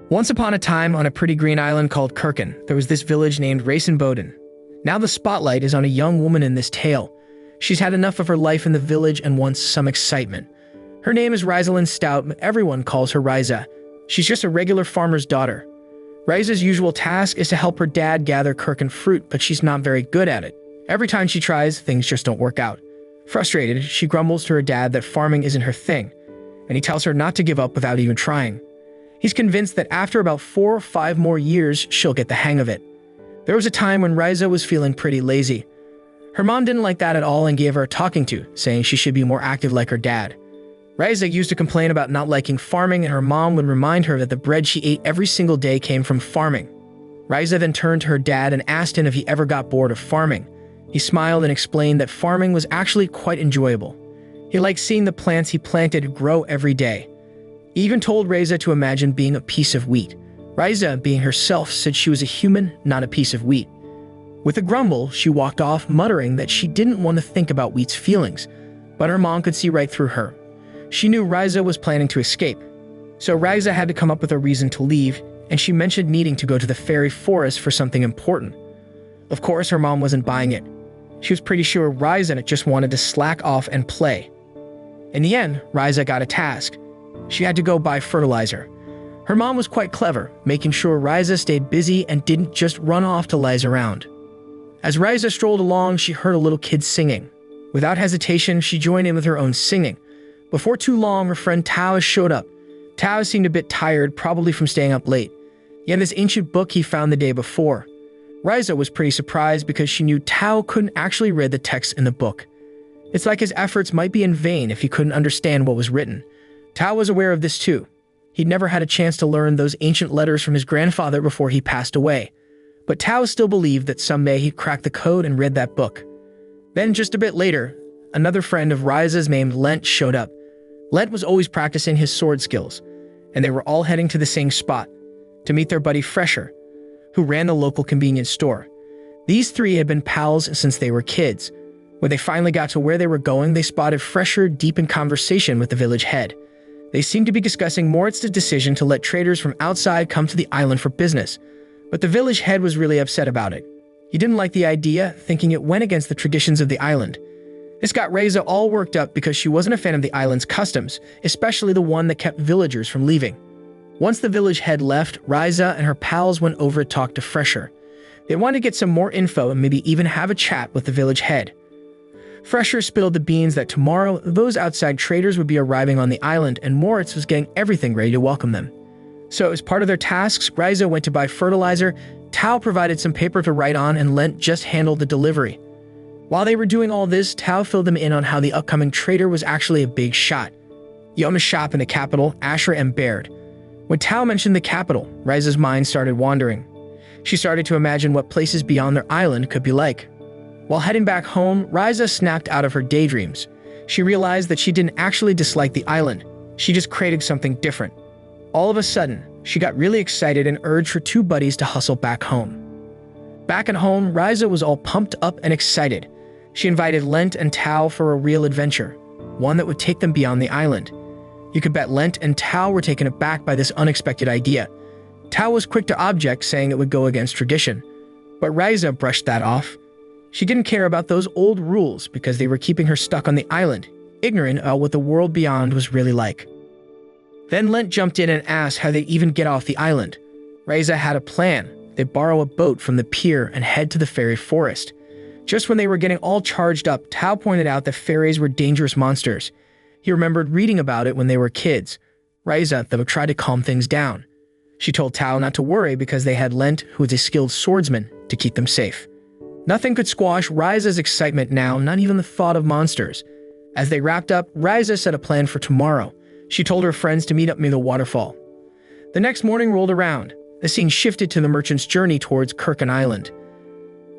Once upon a time, on a pretty green island called Kirkin, there was this village named Boden. Now the spotlight is on a young woman in this tale. She's had enough of her life in the village and wants some excitement. Her name is Rosalind Stout, but everyone calls her Ryza. She's just a regular farmer's daughter. Ryza's usual task is to help her dad gather Kirkin fruit, but she's not very good at it. Every time she tries, things just don't work out. Frustrated, she grumbles to her dad that farming isn't her thing, and he tells her not to give up without even trying. He's convinced that after about 4 or 5 more years, she'll get the hang of it. There was a time when Ryza was feeling pretty lazy. Her mom didn't like that at all and gave her a talking to, saying she should be more active like her dad. Ryza used to complain about not liking farming, and her mom would remind her that the bread she ate every single day came from farming. Ryza then turned to her dad and asked him if he ever got bored of farming. He smiled and explained that farming was actually quite enjoyable. He liked seeing the plants he planted grow every day. He even told Ryza to imagine being a piece of wheat. Ryza, being herself, said she was a human, not a piece of wheat. With a grumble, she walked off, muttering that she didn't want to think about Wheat's feelings, but her mom could see right through her. She knew Ryza was planning to escape, so Ryza had to come up with a reason to leave, and she mentioned needing to go to the fairy forest for something important. Of course, her mom wasn't buying it. She was pretty sure Ryza just wanted to slack off and play. In the end, Ryza got a task. She had to go buy fertilizer. Her mom was quite clever, making sure Ryza stayed busy and didn't just run off to lies around. As Ryza strolled along, she heard a little kid singing. Without hesitation, she joined in with her own singing. Before too long, her friend Tao showed up. Tao seemed a bit tired, probably from staying up late. He had this ancient book he found the day before. Ryza was pretty surprised because she knew Tao couldn't actually read the text in the book. It's like his efforts might be in vain if he couldn't understand what was written. Tao was aware of this too. He'd never had a chance to learn those ancient letters from his grandfather before he passed away. But Tao still believed that someday he'd crack the code and read that book. Then just a bit later, another friend of Ryza's named Lent showed up. Lent was always practicing his sword skills, and they were all heading to the same spot, to meet their buddy Fresher, who ran the local convenience store. These three had been pals since they were kids. When they finally got to where they were going, they spotted Fresher deep in conversation with the village head. They seemed to be discussing Moritz's decision to let traders from outside come to the island for business, but the village head was really upset about it. He didn't like the idea, thinking it went against the traditions of the island. This got Ryza all worked up because she wasn't a fan of the island's customs, especially the one that kept villagers from leaving. Once the village head left, Ryza and her pals went over to talk to Fresher. They wanted to get some more info and maybe even have a chat with the village head. Fresher spilled the beans that tomorrow, those outside traders would be arriving on the island and Moritz was getting everything ready to welcome them. So as part of their tasks, Ryza went to buy fertilizer, Tao provided some paper to write on, and Lent just handled the delivery. While they were doing all this, Tao filled them in on how the upcoming trader was actually a big shot. He owned a shop in the capital, Embarked. When Tao mentioned the capital, Ryza's mind started wandering. She started to imagine what places beyond their island could be like. While heading back home, Ryza snapped out of her daydreams. She realized that she didn't actually dislike the island. She just craved something different. All of a sudden, she got really excited and urged her 2 buddies to hustle back home. Back at home, Ryza was all pumped up and excited. She invited Lent and Tao for a real adventure, one that would take them beyond the island. You could bet Lent and Tao were taken aback by this unexpected idea. Tao was quick to object, saying it would go against tradition. But Ryza brushed that off. She didn't care about those old rules because they were keeping her stuck on the island, ignorant of what the world beyond was really like. Then Lent jumped in and asked how they'd even get off the island. Ryza had a plan. They'd borrow a boat from the pier and head to the fairy forest. Just when they were getting all charged up, Tao pointed out that fairies were dangerous monsters. He remembered reading about it when they were kids. Ryza, though, tried to calm things down. She told Tao not to worry because they had Lent, who was a skilled swordsman, to keep them safe. Nothing could squash Ryza's excitement now, not even the thought of monsters. As they wrapped up, Ryza set a plan for tomorrow. She told her friends to meet up near the waterfall. The next morning rolled around. The scene shifted to the merchant's journey towards Kirkin Island.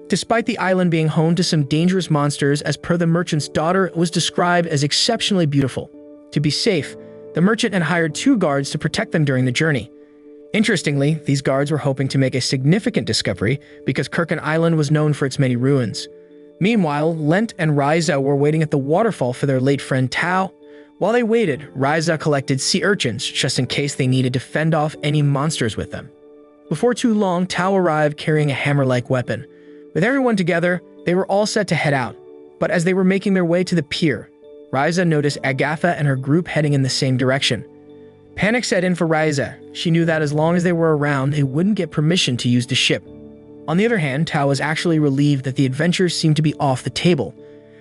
Despite the island being home to some dangerous monsters, as per the merchant's daughter, it was described as exceptionally beautiful. To be safe, the merchant had hired 2 guards to protect them during the journey. Interestingly, these guards were hoping to make a significant discovery because Kirkin Island was known for its many ruins. Meanwhile, Lent and Ryza were waiting at the waterfall for their late friend Tao. While they waited, Ryza collected sea urchins just in case they needed to fend off any monsters with them. Before too long, Tao arrived carrying a hammer-like weapon. With everyone together, they were all set to head out. But as they were making their way to the pier, Ryza noticed Agatha and her group heading in the same direction. Panic set in for Ryza. She knew that as long as they were around, they wouldn't get permission to use the ship. On the other hand, Tao was actually relieved that the adventures seemed to be off the table.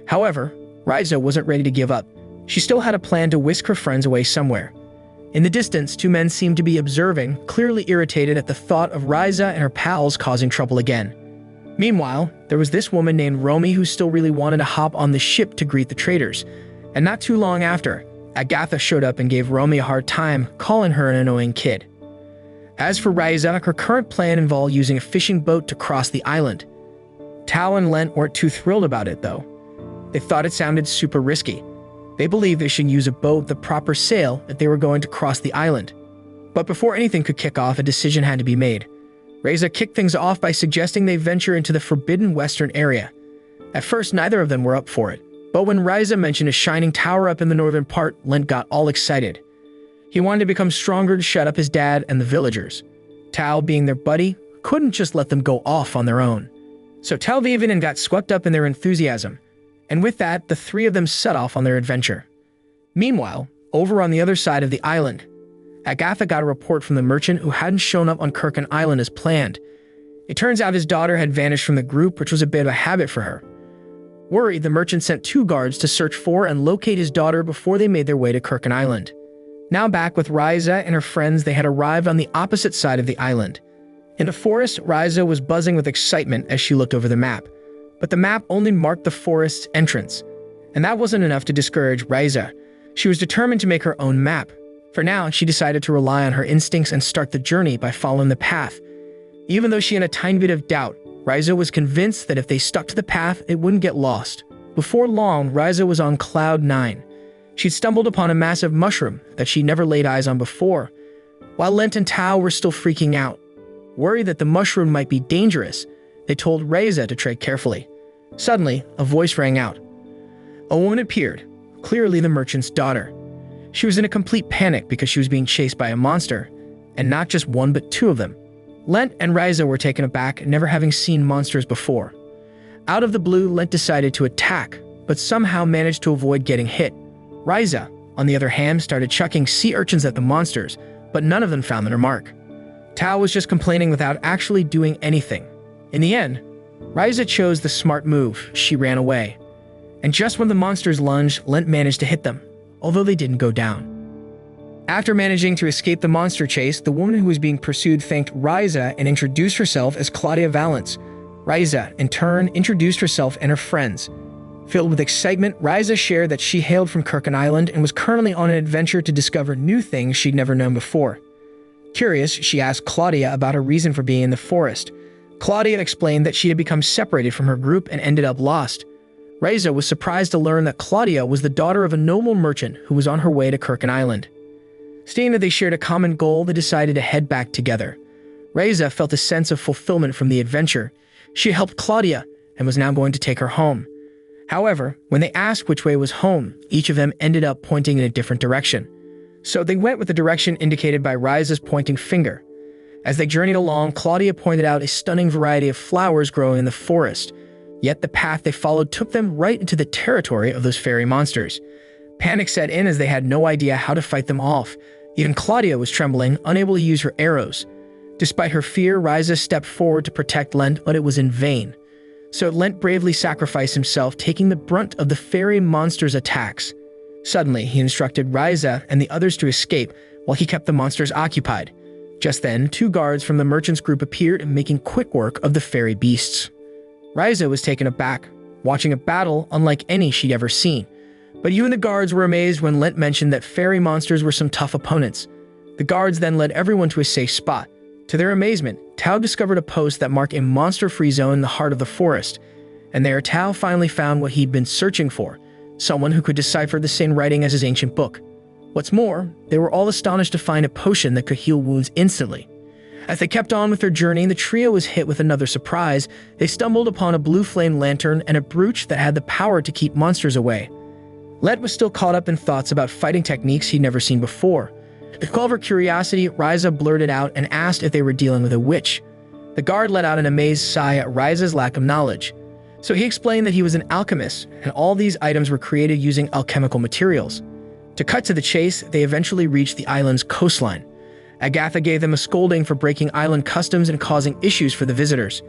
However, Ryza wasn't ready to give up. She still had a plan to whisk her friends away somewhere. In the distance, two men seemed to be observing, clearly irritated at the thought of Ryza and her pals causing trouble again. Meanwhile, there was this woman named Romy who still really wanted to hop on the ship to greet the traders. And not too long after, Agatha showed up and gave Romy a hard time, calling her an annoying kid. As for Ryza, her current plan involved using a fishing boat to cross the island. Tao and Lent weren't too thrilled about it, though. They thought it sounded super risky. They believed they should use a boat with the proper sail if they were going to cross the island. But before anything could kick off, a decision had to be made. Ryza kicked things off by suggesting they venture into the forbidden western area. At first, neither of them were up for it. But when Ryza mentioned a shining tower up in the northern part, Lent got all excited. He wanted to become stronger to shut up his dad and the villagers. Tao, being their buddy, couldn't just let them go off on their own. So Tao gave in and got swept up in their enthusiasm. And with that, the three of them set off on their adventure. Meanwhile, over on the other side of the island, Agatha got a report from the merchant who hadn't shown up on Kirkin Island as planned. It turns out his daughter had vanished from the group, which was a bit of a habit for her. Worried, the merchant sent 2 guards to search for and locate his daughter before they made their way to Kirkin Island. Now back with Ryza and her friends, they had arrived on the opposite side of the island. In the forest, Ryza was buzzing with excitement as she looked over the map. But the map only marked the forest's entrance. And that wasn't enough to discourage Ryza. She was determined to make her own map. For now, she decided to rely on her instincts and start the journey by following the path. Even though she had a tiny bit of doubt, Ryza was convinced that if they stuck to the path, it wouldn't get lost. Before long, Ryza was on cloud 9. She'd stumbled upon a massive mushroom that she'd never laid eyes on before. While Lent and Tao were still freaking out, worried that the mushroom might be dangerous, they told Ryza to tread carefully. Suddenly, a voice rang out. A woman appeared, clearly the merchant's daughter. She was in a complete panic because she was being chased by a monster, and not just one but 2 of them. Lent and Ryza were taken aback, never having seen monsters before. Out of the blue, Lent decided to attack, but somehow managed to avoid getting hit. Ryza, on the other hand, started chucking sea urchins at the monsters, but none of them found their mark. Tao was just complaining without actually doing anything. In the end, Ryza chose the smart move. She ran away. And just when the monsters lunged, Lent managed to hit them, although they didn't go down. After managing to escape the monster chase, the woman who was being pursued thanked Ryza and introduced herself as Claudia Valence. Ryza, in turn, introduced herself and her friends. Filled with excitement, Ryza shared that she hailed from Kirkin Island and was currently on an adventure to discover new things she'd never known before. Curious, she asked Claudia about her reason for being in the forest. Claudia explained that she had become separated from her group and ended up lost. Ryza was surprised to learn that Claudia was the daughter of a noble merchant who was on her way to Kirkin Island. Seeing that they shared a common goal, they decided to head back together. Ryza felt a sense of fulfillment from the adventure. She helped Claudia and was now going to take her home. However, when they asked which way was home, each of them ended up pointing in a different direction. So they went with the direction indicated by Ryza's pointing finger. As they journeyed along, Claudia pointed out a stunning variety of flowers growing in the forest. Yet the path they followed took them right into the territory of those fairy monsters. Panic set in as they had no idea how to fight them off. Even Claudia was trembling, unable to use her arrows. Despite her fear, Ryza stepped forward to protect Lent, but it was in vain. So Lent bravely sacrificed himself, taking the brunt of the fairy monster's attacks. Suddenly, he instructed Ryza and the others to escape while he kept the monsters occupied. Just then, 2 guards from the merchant's group appeared, making quick work of the fairy beasts. Ryza was taken aback, watching a battle unlike any she'd ever seen. But even the guards were amazed when Lent mentioned that fairy monsters were some tough opponents. The guards then led everyone to a safe spot. To their amazement, Tao discovered a post that marked a monster-free zone in the heart of the forest. And there, Tao finally found what he'd been searching for, someone who could decipher the same writing as his ancient book. What's more, they were all astonished to find a potion that could heal wounds instantly. As they kept on with their journey, the trio was hit with another surprise. They stumbled upon a blue flame lantern and a brooch that had the power to keep monsters away. Lent was still caught up in thoughts about fighting techniques he'd never seen before. To quell her curiosity, Ryza blurted out and asked if they were dealing with a witch. The guard let out an amazed sigh at Ryza's lack of knowledge. So he explained that he was an alchemist, and all these items were created using alchemical materials. To cut to the chase, they eventually reached the island's coastline. Agatha gave them a scolding for breaking island customs and causing issues for the visitors.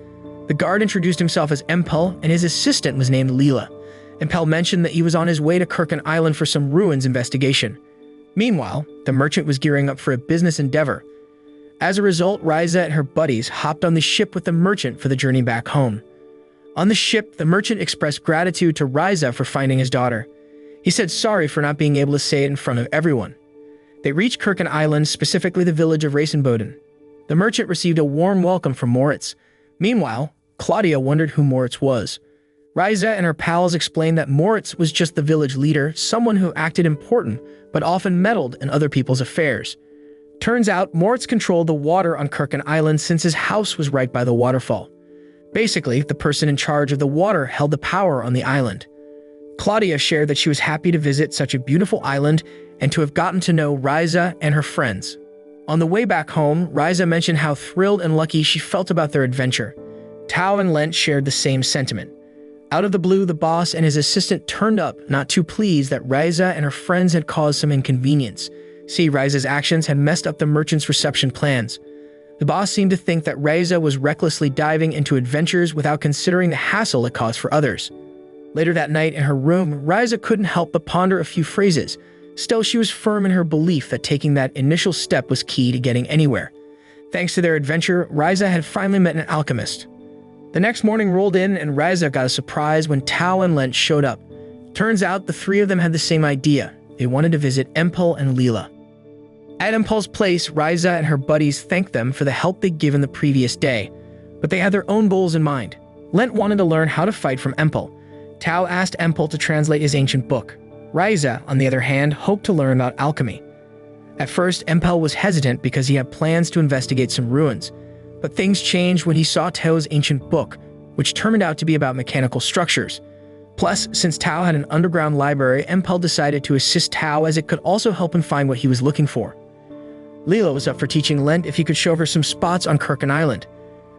The guard introduced himself as Empel, and his assistant was named Leela. Empel mentioned that he was on his way to Kirkin Island for some ruins investigation. Meanwhile, the merchant was gearing up for a business endeavor. As a result, Ryza and her buddies hopped on the ship with the merchant for the journey back home. On the ship, the merchant expressed gratitude to Ryza for finding his daughter. He said sorry for not being able to say it in front of everyone. They reached Kirkin Island, specifically the village of Reincarnation. The merchant received a warm welcome from Moritz. Meanwhile, Claudia wondered who Moritz was. Ryza and her pals explained that Moritz was just the village leader, someone who acted important, but often meddled in other people's affairs. Turns out, Moritz controlled the water on Kirkin Island since his house was right by the waterfall. Basically, the person in charge of the water held the power on the island. Claudia shared that she was happy to visit such a beautiful island and to have gotten to know Ryza and her friends. On the way back home, Ryza mentioned how thrilled and lucky she felt about their adventure. Tao and Lent shared the same sentiment. Out of the blue, the boss and his assistant turned up, not too pleased that Ryza and her friends had caused some inconvenience. See, Ryza's actions had messed up the merchant's reception plans. The boss seemed to think that Ryza was recklessly diving into adventures without considering the hassle it caused for others. Later that night in her room, Ryza couldn't help but ponder a few phrases. Still, she was firm in her belief that taking that initial step was key to getting anywhere. Thanks to their adventure, Ryza had finally met an alchemist. The next morning rolled in, and Ryza got a surprise when Tao and Lent showed up. Turns out the three of them had the same idea. They wanted to visit Empel and Leela. At Empel's place, Ryza and her buddies thanked them for the help they'd given the previous day, but they had their own goals in mind. Lent wanted to learn how to fight from Empel. Tao asked Empel to translate his ancient book. Ryza, on the other hand, hoped to learn about alchemy. At first, Empel was hesitant because he had plans to investigate some ruins, but things changed when he saw Tao's ancient book, which turned out to be about mechanical structures. Plus, since Tao had an underground library, Empel decided to assist Tao as it could also help him find what he was looking for. Leela was up for teaching Lent if he could show her some spots on Kirkin Island.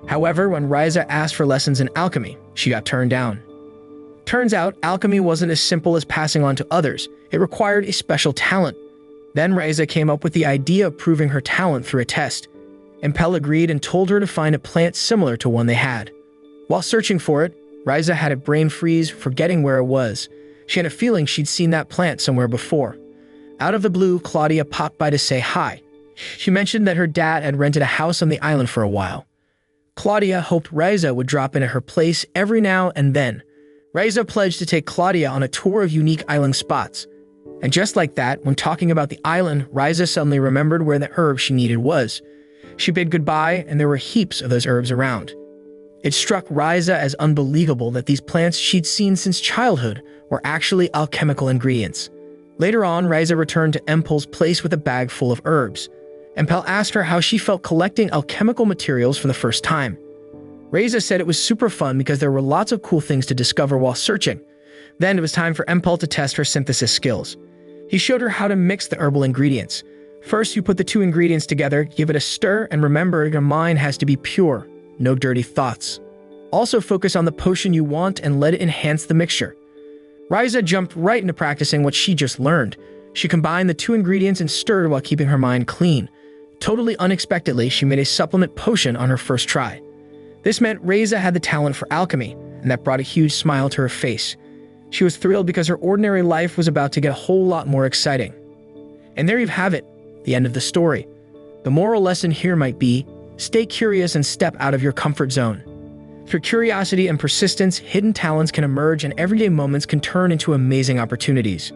However, when Ryza asked for lessons in alchemy, she got turned down. Turns out, alchemy wasn't as simple as passing on to others. It required a special talent. Then Ryza came up with the idea of proving her talent through a test. Empel agreed and told her to find a plant similar to one they had. While searching for it, Ryza had a brain freeze, forgetting where it was. She had a feeling she'd seen that plant somewhere before. Out of the blue, Claudia popped by to say hi. She mentioned that her dad had rented a house on the island for a while. Claudia hoped Ryza would drop in at her place every now and then. Ryza pledged to take Claudia on a tour of unique island spots. And just like that, when talking about the island, Ryza suddenly remembered where the herb she needed was. She bid goodbye, and there were heaps of those herbs around. It struck Ryza as unbelievable that these plants she'd seen since childhood were actually alchemical ingredients. Later on, Ryza returned to Empel's place with a bag full of herbs. Empel asked her how she felt collecting alchemical materials for the first time. Ryza said it was super fun because there were lots of cool things to discover while searching. Then it was time for Empel to test her synthesis skills. He showed her how to mix the herbal ingredients. First, you put the two ingredients together, give it a stir, and remember your mind has to be pure, no dirty thoughts. Also focus on the potion you want and let it enhance the mixture. Ryza jumped right into practicing what she just learned. She combined the two ingredients and stirred while keeping her mind clean. Totally unexpectedly, she made a supplement potion on her first try. This meant Ryza had the talent for alchemy, and that brought a huge smile to her face. She was thrilled because her ordinary life was about to get a whole lot more exciting. And there you have it, the end of the story. The moral lesson here might be, stay curious and step out of your comfort zone. Through curiosity and persistence, hidden talents can emerge and everyday moments can turn into amazing opportunities.